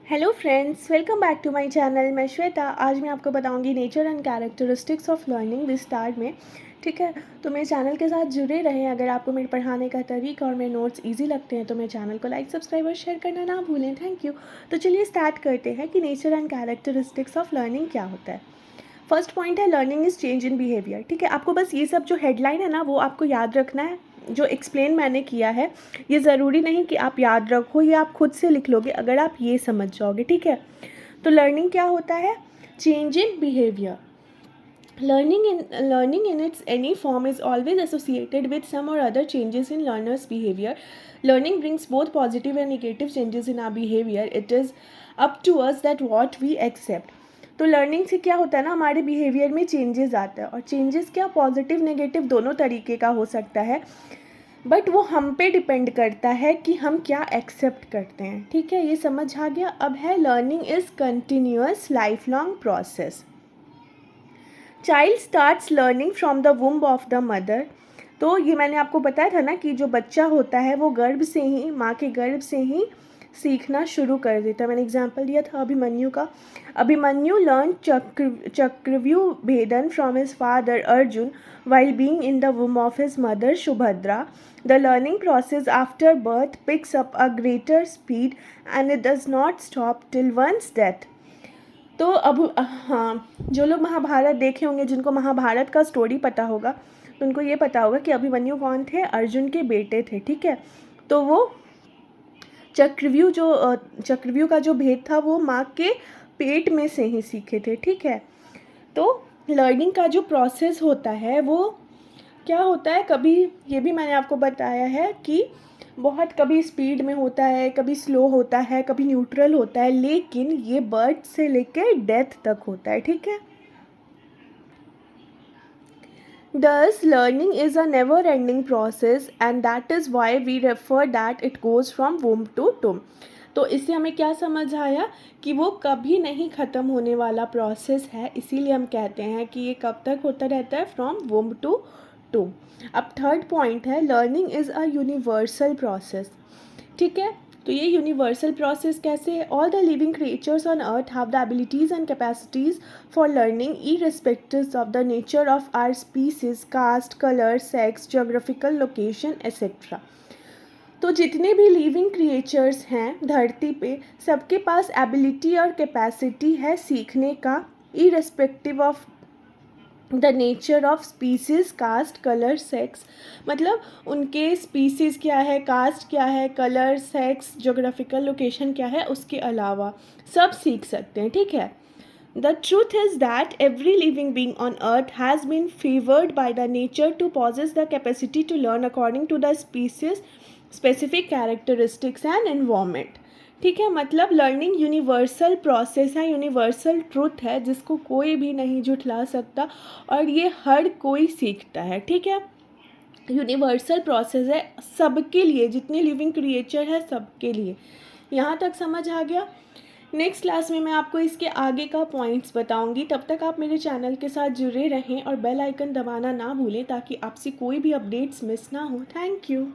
Hello friends, welcome back to my channel. मैं श्वेता। आज मैं आपको बताऊंगी nature and characteristics of learning विस्तार में। ठीक है, तो मेरे चैनल के साथ जुड़े रहें। अगर आपको मेरे पढ़ाने का तरीका और मेरे नोट्स इजी लगते हैं तो मेरे चैनल को लाइक, सब्सक्राइब और शेयर करना ना भूलें। Thank you. तो चलिए स्टार्ट करते हैं कि nature and characteristics of learning क्या होता है। फर्स्ट पॉइंट है learning is change in behaviour. ठीक है, आपको बस ये सब जो हेडलाइन है ना वो आपको याद रखना है। जो एक्सप्लेन मैंने किया है ये ज़रूरी नहीं कि आप याद रखो, ये आप खुद से लिख लोगे अगर आप ये समझ जाओगे। ठीक है, तो लर्निंग क्या होता है? Change in behaviour. Learning in its any form is always associated with some or other changes in learner's behavior. Learning brings both positive and negative changes in our behavior. It is up to us that what we accept. तो learning से क्या होता है ना, हमारे behaviour में changes आता है और चेंजेस क्या पॉजिटिव नेगेटिव दोनों तरीके का हो सकता है, बट वो हम पे डिपेंड करता है कि हम क्या एक्सेप्ट करते हैं। ठीक है, ये समझ आ गया। अब है learning is continuous life long process. Child starts learning from the womb of the mother. तो ये मैंने आपको बताया था ना कि जो बच्चा होता है वो गर्भ से ही, माँ के गर्भ से ही सीखना शुरू कर देता है। मैंने एग्जाम्पल दिया था अभिमन्यु का। अभिमन्यु लर्न चक्रव्यूह भेदन from his father Arjun while being in the womb of his mother Subhadra. The learning process after birth picks up a greater speed and it does not stop till one's death. तो अब हाँ, जो लोग महाभारत देखे होंगे, जिनको महाभारत का स्टोरी पता होगा, तो उनको ये पता होगा कि अभिमन्यु कौन थे? अर्जुन के बेटे थे। ठीक है, तो वो चक्रव्यूह का जो भेद था वो माँ के पेट में से ही सीखे थे। ठीक है, तो लर्निंग का जो प्रोसेस होता है वो क्या होता है, कभी ये भी मैंने आपको बताया है कि बहुत कभी स्पीड में होता है, कभी स्लो होता है, कभी न्यूट्रल होता है, लेकिन ये बर्थ से लेकर डेथ तक होता है। ठीक है, Thus, learning is a never-ending process and that is why we refer that it goes from womb to tomb. तो इससे हमें क्या समझ आया कि वो कभी नहीं ख़त्म होने वाला प्रोसेस है, इसीलिए हम कहते हैं कि ये कब तक होता रहता है, फ्रॉम वुम्ब टू टूम। अब थर्ड पॉइंट है learning is a universal process. ठीक है, तो ये यूनिवर्सल प्रोसेस कैसे है? All the living creatures on earth have the abilities and capacities for learning irrespective of the nature of our species, caste, colour, sex, geographical location etcetera. तो जितने भी living creatures हैं धरती पे, सबके पास एबिलिटी और कैपेसिटी है सीखने का, irrespective of the nature of species, caste, colour, sex. मतलब उनके स्पीसीज़ क्या है, कास्ट क्या है, कलर, सेक्स, जोग्राफिकल लोकेशन क्या है, उसके अलावा सब सीख सकते हैं। ठीक है, the truth is that every living being on earth has been favoured by the nature to possess the capacity to learn according to the species specific characteristics and environment. ठीक है, मतलब लर्निंग यूनिवर्सल प्रोसेस है, universal truth है जिसको कोई भी नहीं झुठला सकता और ये हर कोई सीखता है। ठीक है, यूनिवर्सल प्रोसेस है सबके लिए, जितने लिविंग क्रिएचर है सबके लिए। यहाँ तक समझ आ गया? नेक्स्ट क्लास में मैं आपको इसके आगे का पॉइंट्स बताऊंगी। तब तक आप मेरे चैनल के साथ जुड़े रहें और बेल आइकन दबाना ना भूलें ताकि आपसे कोई भी अपडेट्स मिस ना हो। Thank you.